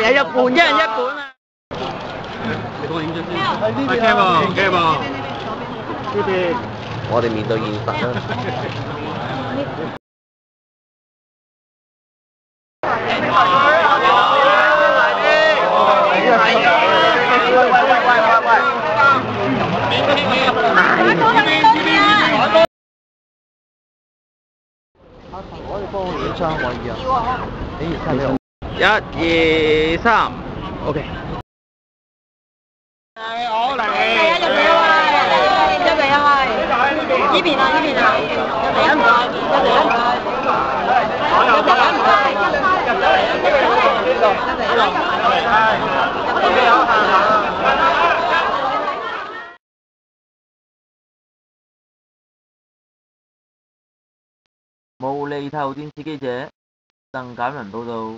有一半，一人一本啊！你幫我影張先。係呢邊啊。驚喎。呢邊。我哋面對現實啦。我哋幫我影張可以啊。你睇你1、2、3 ，OK。我嚟。入嚟啊！入嚟啊！呢邊啊！呢邊啊！入嚟啊！唔該，入嚟啊！唔該。入嚟啊！唔該。入嚟啊！入嚟啊！無厘頭電視記者鄧簡文報道。